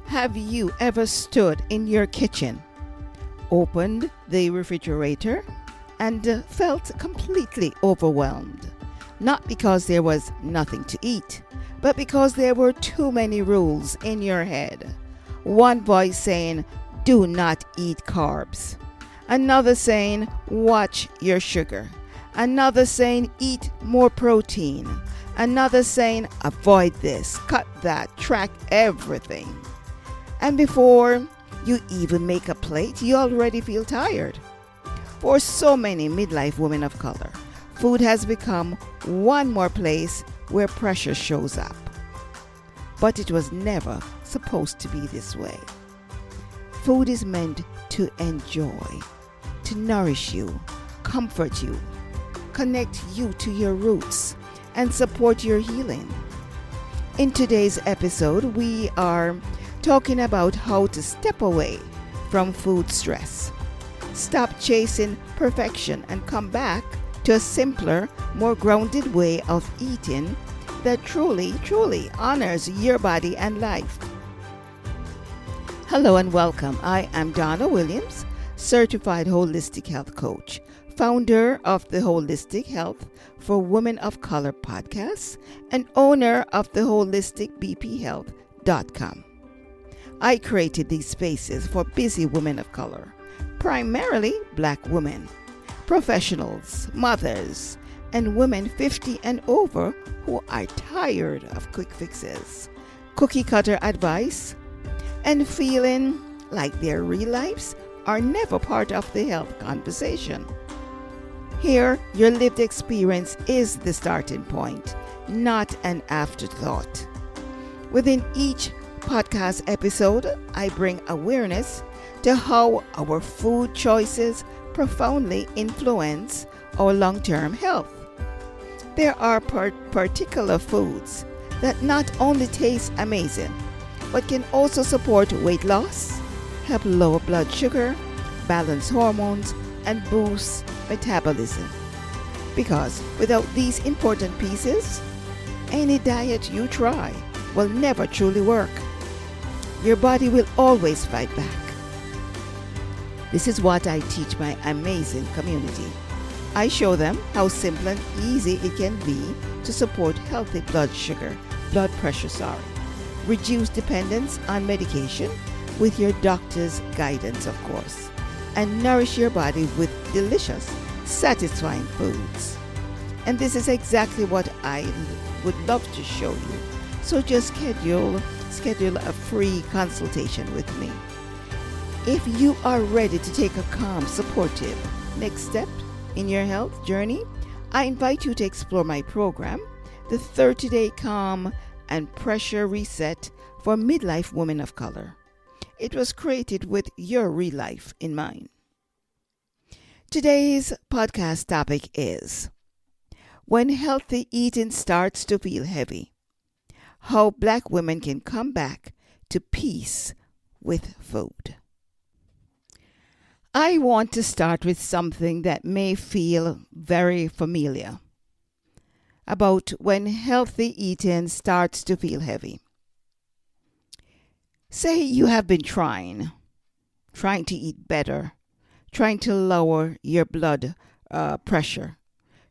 Have you ever stood in your kitchen, opened the refrigerator, and felt completely overwhelmed? Not because there was nothing to eat, but because there were too many rules in your head. One voice saying, "Do not eat carbs." Another saying, "Watch your sugar." Another saying, "Eat more protein." Another saying, "Avoid this, cut that, track everything." And before you even make a plate, you already feel tired. For so many midlife women of color, food has become one more place where pressure shows up. But it was never supposed to be this way. Food is meant to enjoy, to nourish you, comfort you, connect you to your roots, and support your healing. In today's episode, we are talking about how to step away from food stress, stop chasing perfection, and come back to a simpler, more grounded way of eating that truly honors your body and life. Hello and welcome. I am Donna Williams, certified holistic health coach, founder of the Holistic Health for Women of Color podcast, and owner of the holisticbphealth.com. I created these spaces for busy women of color, primarily Black women, professionals, mothers, and women 50 and over who are tired of quick fixes, cookie cutter advice, and feeling like their real lives are never part of the health conversation. Here, your lived experience is the starting point, not an afterthought. Within each podcast episode, I bring awareness to how our food choices profoundly influence our long-term health. There are particular foods that not only taste amazing, but can also support weight loss, help lower blood sugar, balance hormones, and boost metabolism. Because without these important pieces, any diet you try will never truly work. Your body will always fight back. This is what I teach my amazing community. I show them how simple and easy it can be to support healthy blood pressure, reduce dependence on medication with your doctor's guidance, of course, and nourish your body with delicious, satisfying foods. And this is exactly what I would love to show you. So just schedule a free consultation with me. If you are ready to take a calm, supportive next step in your health journey, I invite you to explore my program, the 30-Day Calm and Pressure Reset for Midlife Women of Color. It was created with your real life in mind. Today's podcast topic is when healthy eating starts to feel heavy, how Black women can come back to peace with food. I want to start with something that may feel very familiar about when healthy eating starts to feel heavy. Say you have been trying to eat better, trying to lower your blood pressure,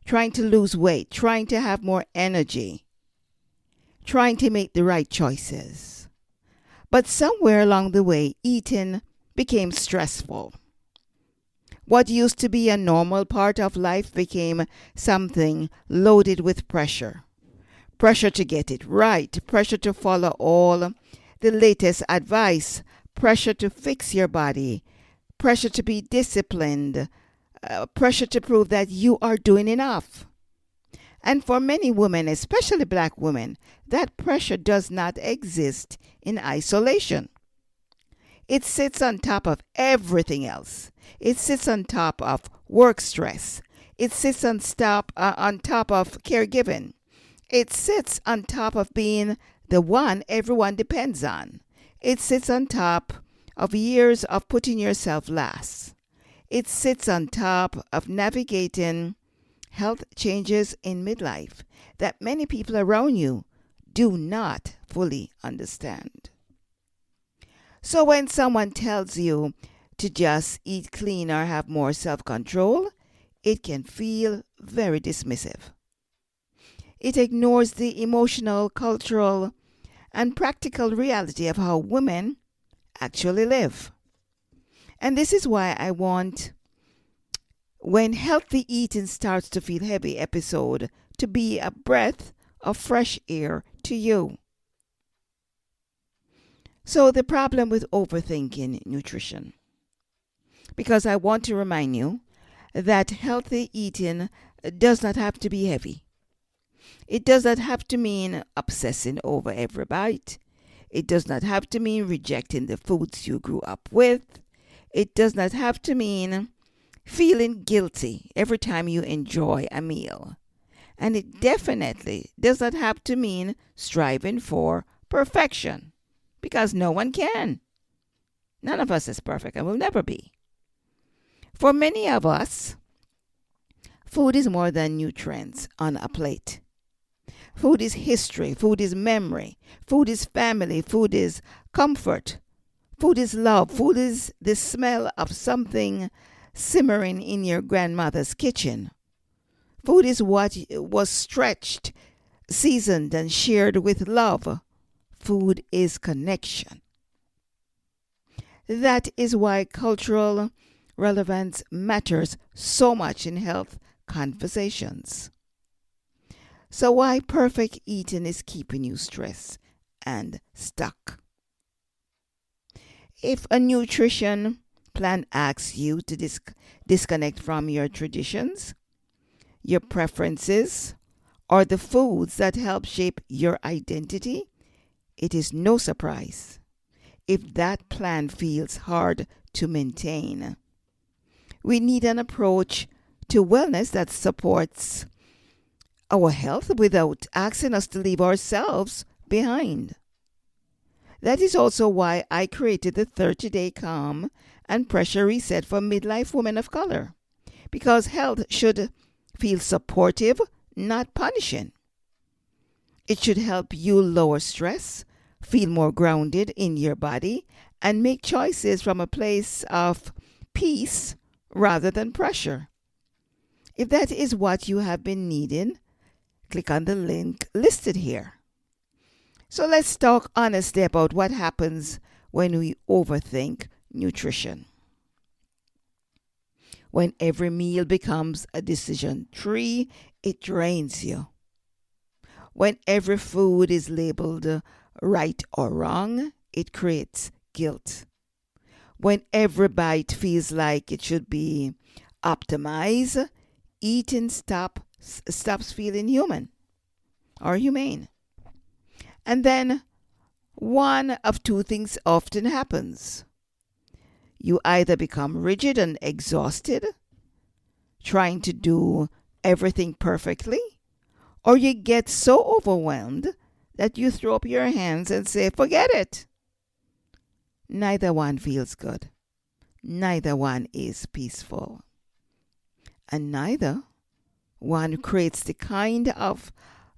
trying to lose weight, trying to have more energy, trying to make the right choices. But somewhere along the way, eating became stressful. What used to be a normal part of life became something loaded with pressure. Pressure to get it right, pressure to follow all the latest advice, pressure to fix your body, pressure to be disciplined, pressure to prove that you are doing enough. And for many women, especially Black women, that pressure does not exist in isolation. It sits on top of everything else. It sits on top of work stress. It sits on top of caregiving. It sits on top of being the one everyone depends on. It sits on top of years of putting yourself last. It sits on top of navigating health changes in midlife that many people around you do not fully understand. So when someone tells you to just eat clean or have more self-control, it can feel very dismissive. It ignores the emotional, cultural, and practical reality of how women actually live. And this is why I want When Healthy Eating Starts to Feel Heavy episode to be a breath of fresh air to you. So the problem with overthinking nutrition. Because I want to remind you that healthy eating does not have to be heavy. It does not have to mean obsessing over every bite. It does not have to mean rejecting the foods you grew up with. It does not have to mean feeling guilty every time you enjoy a meal. And it definitely does not have to mean striving for perfection, because no one can. None of us is perfect and will never be. For many of us, food is more than nutrients on a plate. Food is history, food is memory, food is family, food is comfort, food is love, food is the smell of something simmering in your grandmother's kitchen. Food is what was stretched, seasoned, and shared with love. Food is connection. That is why cultural relevance matters so much in health conversations. So why perfect eating is keeping you stressed and stuck. If a nutrition plan asks you to disconnect from your traditions, your preferences, or the foods that help shape your identity, it is no surprise if that plan feels hard to maintain. We need an approach to wellness that supports our health without asking us to leave ourselves behind. That is also why I created the 30-day calm and pressure reset for midlife women of color, because health should feel supportive, not punishing. It should help you lower stress, feel more grounded in your body, and make choices from a place of peace rather than pressure. If that is what you have been needing, click on the link listed here. So let's talk honestly about what happens when we overthink nutrition. When every meal becomes a decision tree, it drains you. When every food is labeled right or wrong, it creates guilt. When every bite feels like it should be optimized, eating stops feeling human or humane. And then one of two things often happens. You either become rigid and exhausted, trying to do everything perfectly, or you get so overwhelmed that you throw up your hands and say, forget it. Neither one feels good. Neither one is peaceful. And neither one creates the kind of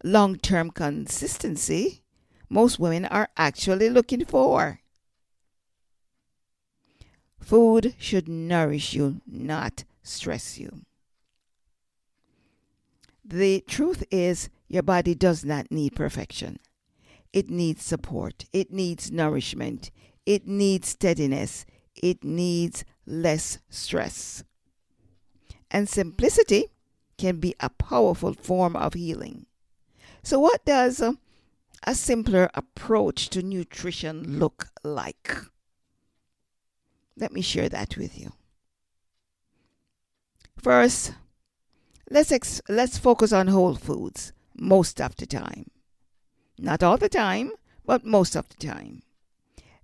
long-term consistency most women are actually looking for. Food should nourish you, not stress you. The truth is, your body does not need perfection. It needs support. It needs nourishment. It needs steadiness. It needs less stress. And simplicity can be a powerful form of healing. So what does a simpler approach to nutrition look like? Let me share that with you. First, let's focus on whole foods most of the time. Not all the time, but most of the time.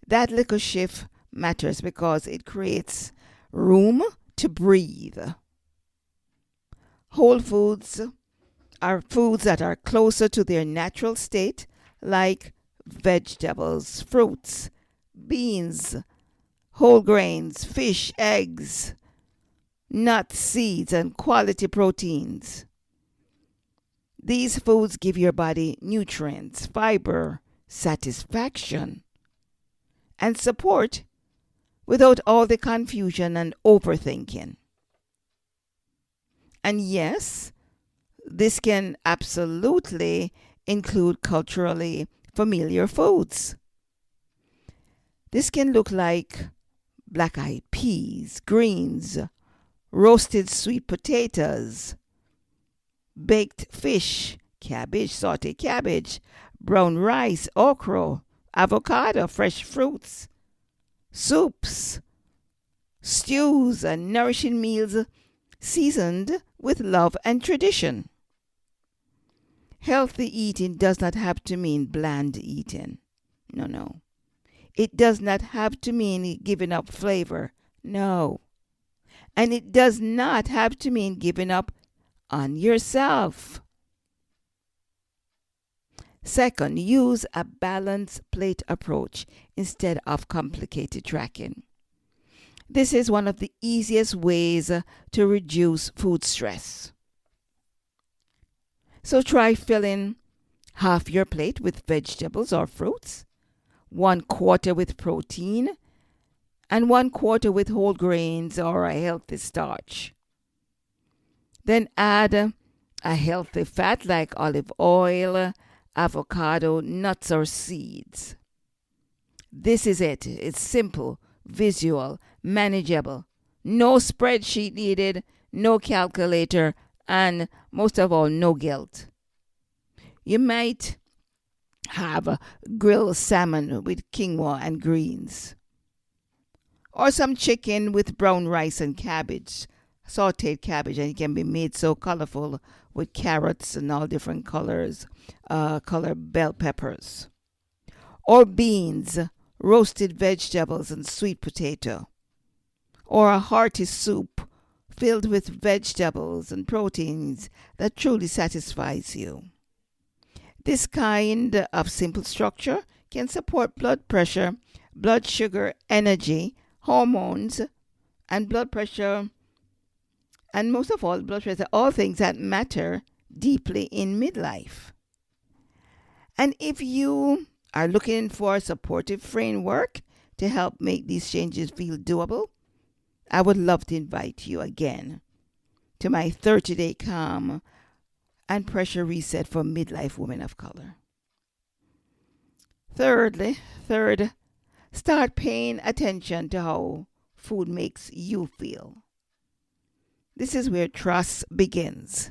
That little shift matters because it creates room to breathe. Whole foods are foods that are closer to their natural state, like vegetables, fruits, beans, whole grains, fish, eggs, nuts, seeds, and quality proteins. These foods give your body nutrients, fiber, satisfaction, and support without all the confusion and overthinking. And yes, this can absolutely include culturally familiar foods. This can look like black-eyed peas, greens, roasted sweet potatoes, baked fish, cabbage, sauteed cabbage, brown rice, okra, avocado, fresh fruits, soups, stews, and nourishing meals seasoned with love and tradition. Healthy eating does not have to mean bland eating. No, no. It does not have to mean giving up flavor. No. And it does not have to mean giving up on yourself. Second, use a balanced plate approach instead of complicated tracking. This is one of the easiest ways to reduce food stress. So try filling half your plate with vegetables or fruits, 1/4 with protein, and 1/4 with whole grains or a healthy starch. Then add a healthy fat like olive oil, avocado, nuts, or seeds. This is it. It's simple, visual, manageable. No spreadsheet needed, no calculator, and most of all, no guilt. You might have a grilled salmon with quinoa and greens, or some chicken with brown rice and cabbage, sauteed cabbage, and it can be made so colorful with carrots and all different colors, color bell peppers, or beans, roasted vegetables, and sweet potato, or a hearty soup filled with vegetables and proteins that truly satisfies you. This kind of simple structure can support blood pressure, blood sugar, energy, hormones, and blood pressure, and most of all, blood pressure, all things that matter deeply in midlife. And if you are looking for a supportive framework to help make these changes feel doable, I would love to invite you again to my 30-day calm and pressure reset for midlife women of color. Third, start paying attention to how food makes you feel. This is where trust begins.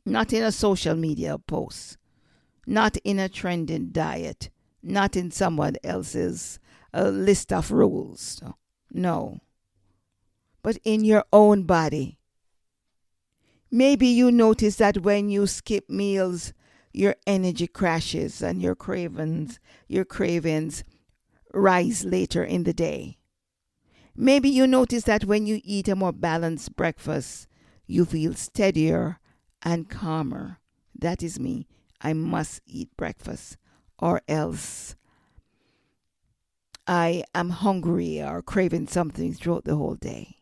Not in a social media post, not in a trending diet, not in someone else's list of rules. No. But in your own body. Maybe you notice that when you skip meals, your energy crashes and your cravings rise later in the day. Maybe you notice that when you eat a more balanced breakfast, you feel steadier and calmer. That is me. I must eat breakfast, or else I am hungry or craving something throughout the whole day.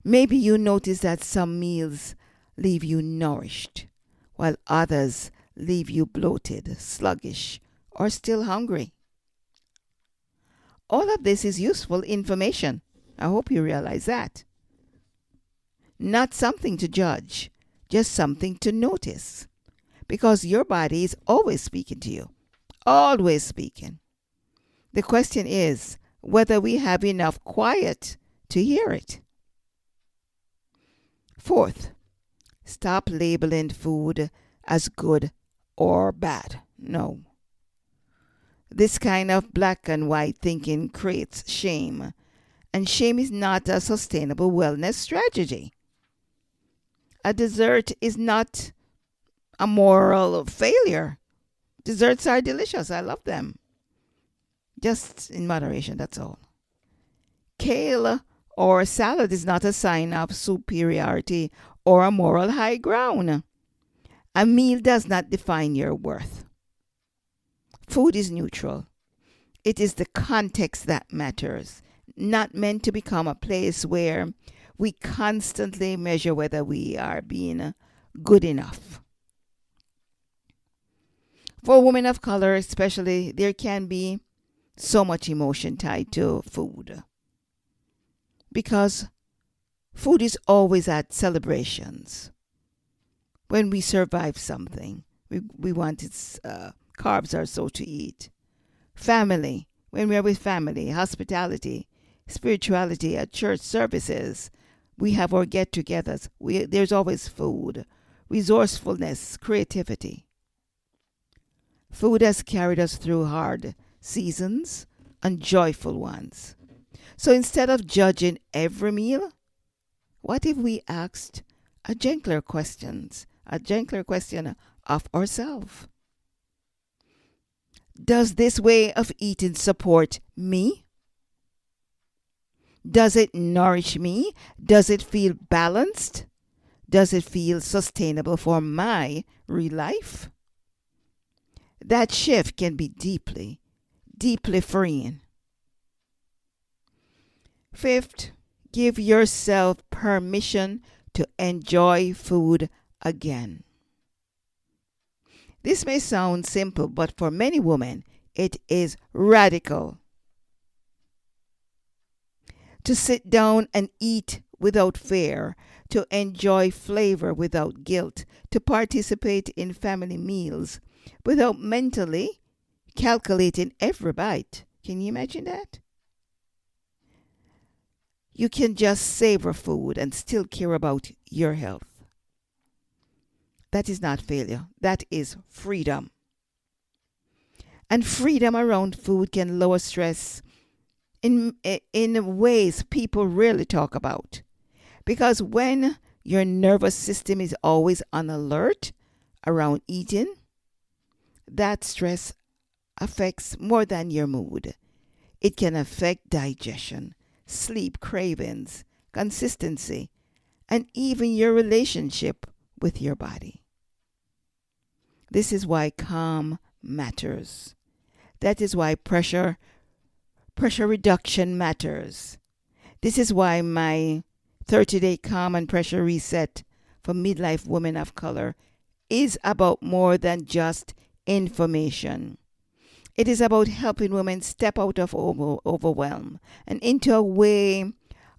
Maybe you notice that some meals leave you nourished, while others leave you bloated, sluggish, or still hungry. All of this is useful information. I hope you realize that. Not something to judge, just something to notice. Because your body is always speaking to you. Always speaking. The question is whether we have enough quiet to hear it. Fourth, stop labeling food as good or bad. No. This kind of black and white thinking creates shame, and shame is not a sustainable wellness strategy. A dessert is not a moral failure. Desserts are delicious. I love them. Just in moderation, that's all. Kale or salad is not a sign of superiority or a moral high ground. A meal does not define your worth. Food is neutral. It is the context that matters, not meant to become a place where we constantly measure whether we are being good enough. For women of color, especially, there can be so much emotion tied to food because food is always at celebrations. When we survive something, we want its carbs are so to eat. Family, when we are with family, hospitality, spirituality at church services, we have our get-togethers. There's always food, resourcefulness, creativity. Food has carried us through hard seasons and joyful ones. So instead of judging every meal, what if we asked a gentler question of ourselves? Does this way of eating support me? Does it nourish me? Does it feel balanced? Does it feel sustainable for my real life? That shift can be deeply, deeply freeing. Fifth, give yourself permission to enjoy food again. This may sound simple, but for many women, it is radical. To sit down and eat without fear, to enjoy flavor without guilt, to participate in family meals without mentally calculating every bite. Can you imagine that? You can just savor food and still care about your health. That is not failure. That is freedom. And freedom around food can lower stress in ways people rarely talk about. Because when your nervous system is always on alert around eating, that stress affects more than your mood. It can affect digestion, sleep, cravings, consistency, and even your relationship with your body. This is why calm matters. That is why pressure reduction matters. This is why my 30-day calm and pressure reset for midlife women of color is about more than just information. It is about helping women step out of overwhelm and into a way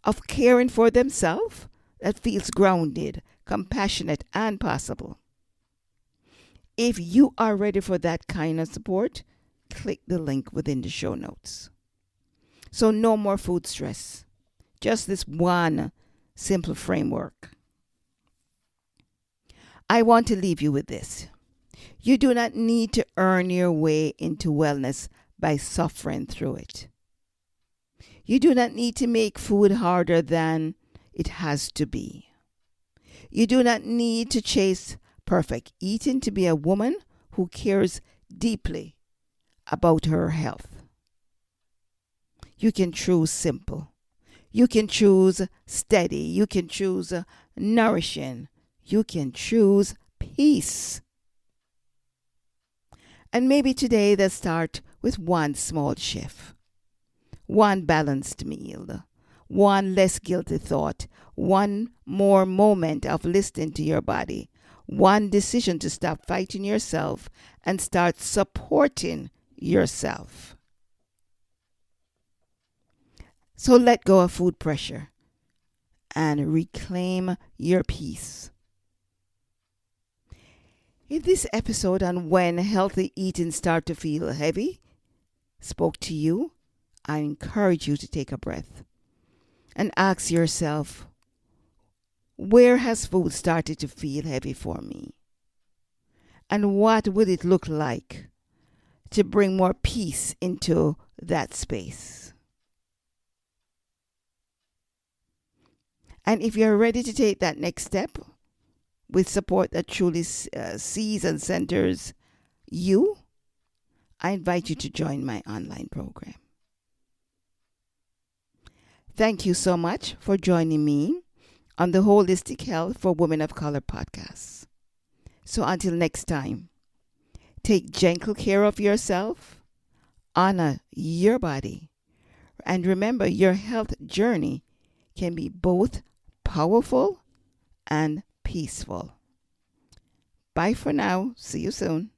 of caring for themselves that feels grounded, compassionate, and possible. If you are ready for that kind of support, click the link within the show notes. So no more food stress. Just this one simple framework. I want to leave you with this. You do not need to earn your way into wellness by suffering through it. You do not need to make food harder than it has to be. You do not need to chase perfect eating to be a woman who cares deeply about her health. You can choose simple. You can choose steady. You can choose nourishing. You can choose peace. And maybe today let's start with one small shift. One balanced meal. One less guilty thought. One more moment of listening to your body. One decision to stop fighting yourself and start supporting yourself. So let go of food pressure and reclaim your peace. If this episode on when healthy eating starts to feel heavy spoke to you, I encourage you to take a breath and ask yourself, where has food started to feel heavy for me? And what would it look like to bring more peace into that space? And if you're ready to take that next step with support that truly sees and centers you, I invite you to join my online program. Thank you so much for joining me on the Holistic Health for Women of Color podcast. So until next time, take gentle care of yourself, honor your body, and remember your health journey can be both powerful and peaceful. Bye for now. See you soon.